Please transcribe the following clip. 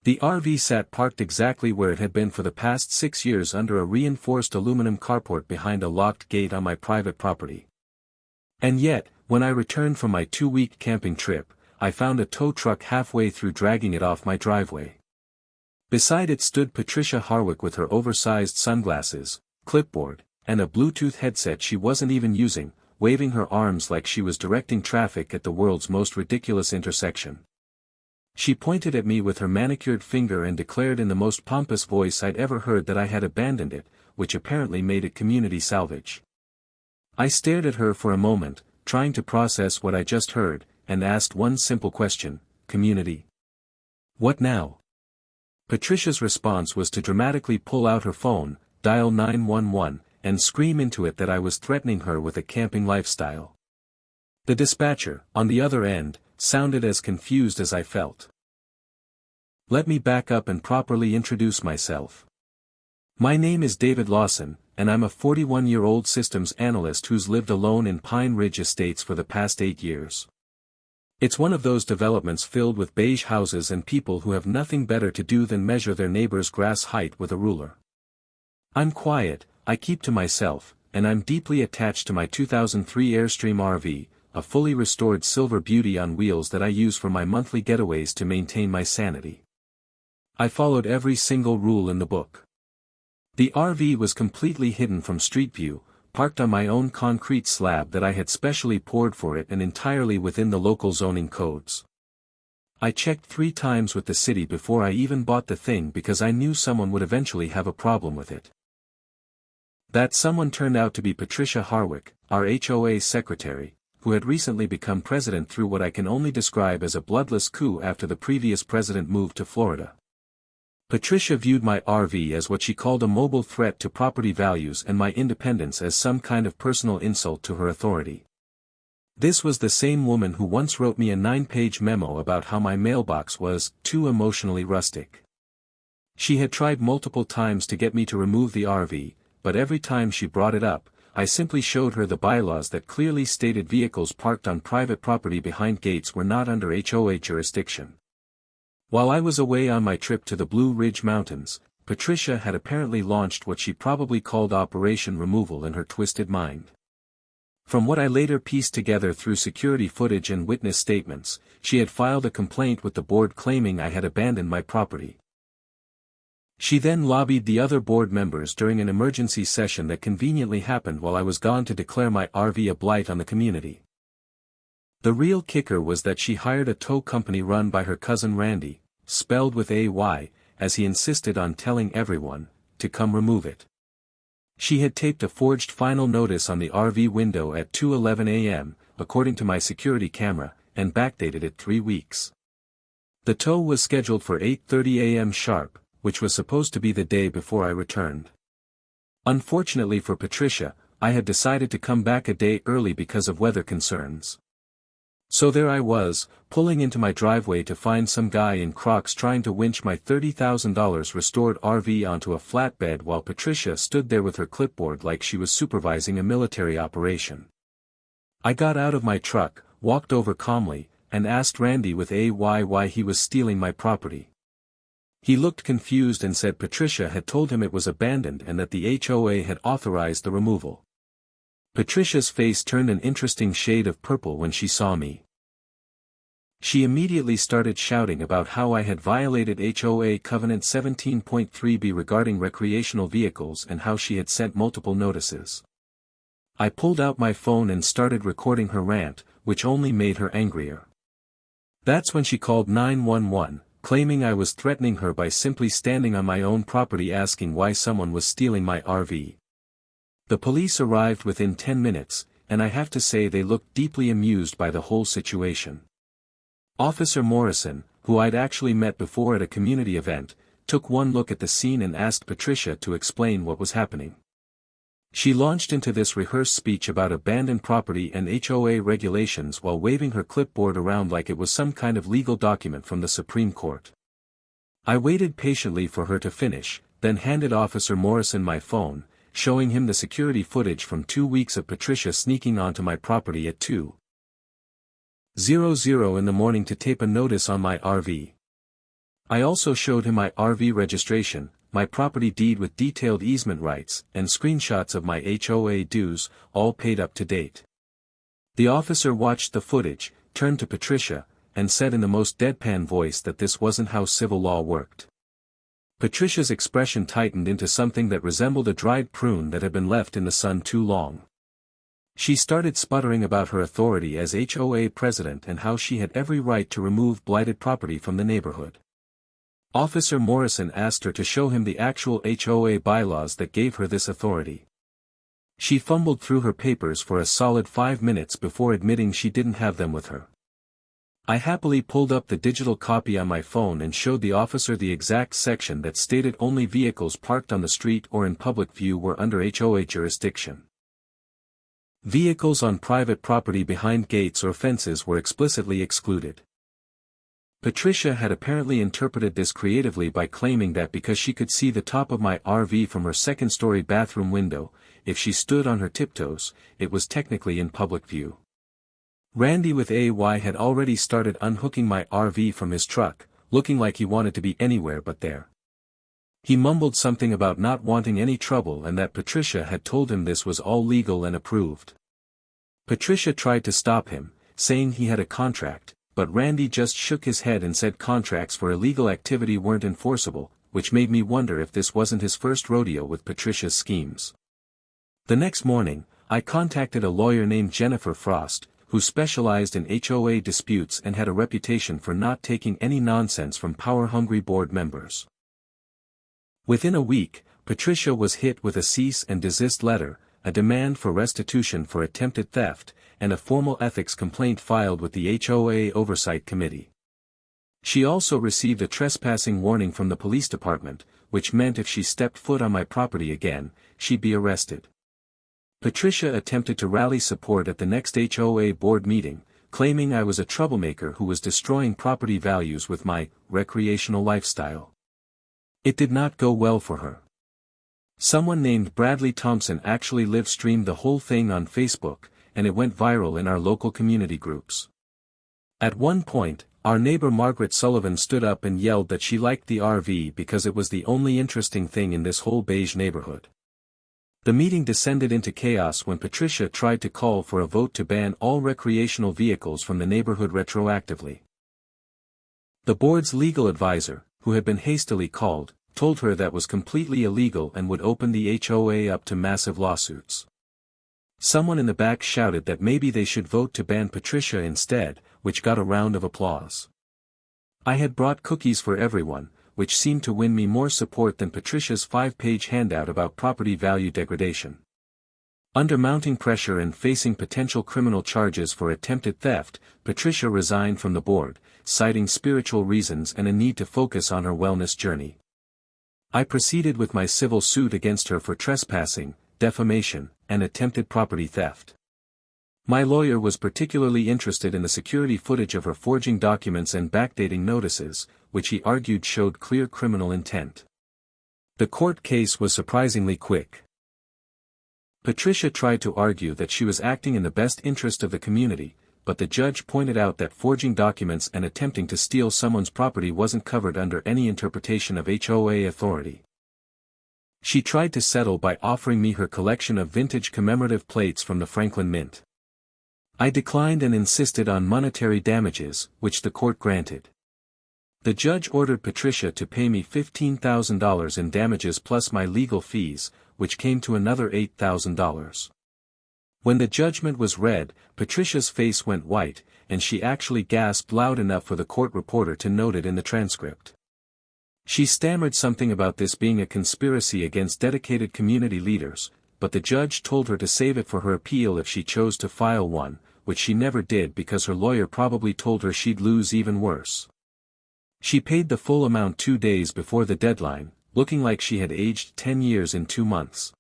The RV sat parked exactly where it had been for the past 6 years under a reinforced aluminum carport behind a locked gate on my private property. And yet, when I returned from my 2-week camping trip, I found a tow truck halfway through dragging it off my driveway. Beside it stood Patricia Harwick with her oversized sunglasses, clipboard, and a Bluetooth headset she wasn't even using, waving her arms like she was directing traffic at the world's most ridiculous intersection. She pointed at me with her manicured finger and declared in the most pompous voice I'd ever heard that I had abandoned it, which apparently made it community salvage. I stared at her for a moment, trying to process what I just heard, and asked one simple question: community? What now? Patricia's response was to dramatically pull out her phone, dial 911, and scream into it that I was threatening her with a camping lifestyle. The dispatcher, on the other end, sounded as confused as I felt. Let me back up and properly introduce myself. My name is David Lawson, and I'm a 41-year-old systems analyst who's lived alone in Pine Ridge Estates for the past 8 years. It's one of those developments filled with beige houses and people who have nothing better to do than measure their neighbor's grass height with a ruler. I'm quiet, I keep to myself, and I'm deeply attached to my 2003 Airstream RV, a fully restored silver beauty on wheels that I use for my monthly getaways to maintain my sanity. I followed every single rule in the book. The RV was completely hidden from street view, parked on my own concrete slab that I had specially poured for it and entirely within the local zoning codes. I checked 3 times with the city before I even bought the thing because I knew someone would eventually have a problem with it. That someone turned out to be Patricia Harwick, our HOA secretary, who had recently become president through what I can only describe as a bloodless coup after the previous president moved to Florida. Patricia viewed my RV as what she called a mobile threat to property values and my independence as some kind of personal insult to her authority. This was the same woman who once wrote me a 9-page memo about how my mailbox was too emotionally rustic. She had tried multiple times to get me to remove the RV, but every time she brought it up, I simply showed her the bylaws that clearly stated vehicles parked on private property behind gates were not under HOA jurisdiction. While I was away on my trip to the Blue Ridge Mountains, Patricia had apparently launched what she probably called Operation Removal in her twisted mind. From what I later pieced together through security footage and witness statements, she had filed a complaint with the board claiming I had abandoned my property. She then lobbied the other board members during an emergency session that conveniently happened while I was gone to declare my RV a blight on the community. The real kicker was that she hired a tow company run by her cousin Randy, spelled with AY, as he insisted on telling everyone, to come remove it. She had taped a forged final notice on the RV window at 2:11 a.m., according to my security camera, and backdated it 3 weeks. The tow was scheduled for 8:30 a.m. sharp, which was supposed to be the day before I returned. Unfortunately for Patricia, I had decided to come back a day early because of weather concerns. So there I was, pulling into my driveway to find some guy in Crocs trying to winch my $30,000 restored RV onto a flatbed while Patricia stood there with her clipboard like she was supervising a military operation. I got out of my truck, walked over calmly, and asked Randy with AY why he was stealing my property. He looked confused and said Patricia had told him it was abandoned and that the HOA had authorized the removal. Patricia's face turned an interesting shade of purple when she saw me. She immediately started shouting about how I had violated HOA Covenant 17.3b regarding recreational vehicles and how she had sent multiple notices. I pulled out my phone and started recording her rant, which only made her angrier. That's when she called 911. Claiming I was threatening her by simply standing on my own property asking why someone was stealing my RV. The police arrived within 10 minutes, and I have to say they looked deeply amused by the whole situation. Officer Morrison, who I'd actually met before at a community event, took one look at the scene and asked Patricia to explain what was happening. She launched into this rehearsed speech about abandoned property and HOA regulations while waving her clipboard around like it was some kind of legal document from the Supreme Court. I waited patiently for her to finish, then handed Officer Morrison my phone, showing him the security footage from 2 weeks of Patricia sneaking onto my property at 2:00 in the morning to tape a notice on my RV. I also showed him my RV registration, my property deed with detailed easement rights, and screenshots of my HOA dues, all paid up to date. The officer watched the footage, turned to Patricia, and said in the most deadpan voice that this wasn't how civil law worked. Patricia's expression tightened into something that resembled a dried prune that had been left in the sun too long. She started sputtering about her authority as HOA president and how she had every right to remove blighted property from the neighborhood. Officer Morrison asked her to show him the actual HOA bylaws that gave her this authority. She fumbled through her papers for a solid 5 minutes before admitting she didn't have them with her. I happily pulled up the digital copy on my phone and showed the officer the exact section that stated only vehicles parked on the street or in public view were under HOA jurisdiction. Vehicles on private property behind gates or fences were explicitly excluded. Patricia had apparently interpreted this creatively by claiming that because she could see the top of my RV from her second-story bathroom window, if she stood on her tiptoes, it was technically in public view. Randy with AY had already started unhooking my RV from his truck, looking like he wanted to be anywhere but there. He mumbled something about not wanting any trouble and that Patricia had told him this was all legal and approved. Patricia tried to stop him, saying he had a contract, but Randy just shook his head and said contracts for illegal activity weren't enforceable, which made me wonder if this wasn't his first rodeo with Patricia's schemes. The next morning, I contacted a lawyer named Jennifer Frost, who specialized in HOA disputes and had a reputation for not taking any nonsense from power-hungry board members. Within a week, Patricia was hit with a cease and desist letter, a demand for restitution for attempted theft, and a formal ethics complaint filed with the HOA Oversight Committee. She also received a trespassing warning from the police department, which meant if she stepped foot on my property again, she'd be arrested. Patricia attempted to rally support at the next HOA board meeting, claiming I was a troublemaker who was destroying property values with my recreational lifestyle. It did not go well for her. Someone named Bradley Thompson actually live-streamed the whole thing on Facebook, and it went viral in our local community groups. At one point, our neighbor Margaret Sullivan stood up and yelled that she liked the RV because it was the only interesting thing in this whole beige neighborhood. The meeting descended into chaos when Patricia tried to call for a vote to ban all recreational vehicles from the neighborhood retroactively. The board's legal advisor, who had been hastily called, told her that was completely illegal and would open the HOA up to massive lawsuits. Someone in the back shouted that maybe they should vote to ban Patricia instead, which got a round of applause. I had brought cookies for everyone, which seemed to win me more support than Patricia's 5-page handout about property value degradation. Under mounting pressure and facing potential criminal charges for attempted theft, Patricia resigned from the board, citing spiritual reasons and a need to focus on her wellness journey. I proceeded with my civil suit against her for trespassing, defamation, and attempted property theft. My lawyer was particularly interested in the security footage of her forging documents and backdating notices, which he argued showed clear criminal intent. The court case was surprisingly quick. Patricia tried to argue that she was acting in the best interest of the community, but the judge pointed out that forging documents and attempting to steal someone's property wasn't covered under any interpretation of HOA authority. She tried to settle by offering me her collection of vintage commemorative plates from the Franklin Mint. I declined and insisted on monetary damages, which the court granted. The judge ordered Patricia to pay me $15,000 in damages plus my legal fees, which came to another $8,000. When the judgment was read, Patricia's face went white, and she actually gasped loud enough for the court reporter to note it in the transcript. She stammered something about this being a conspiracy against dedicated community leaders, but the judge told her to save it for her appeal if she chose to file one, which she never did because her lawyer probably told her she'd lose even worse. She paid the full amount 2 days before the deadline, looking like she had aged 10 years in 2 months.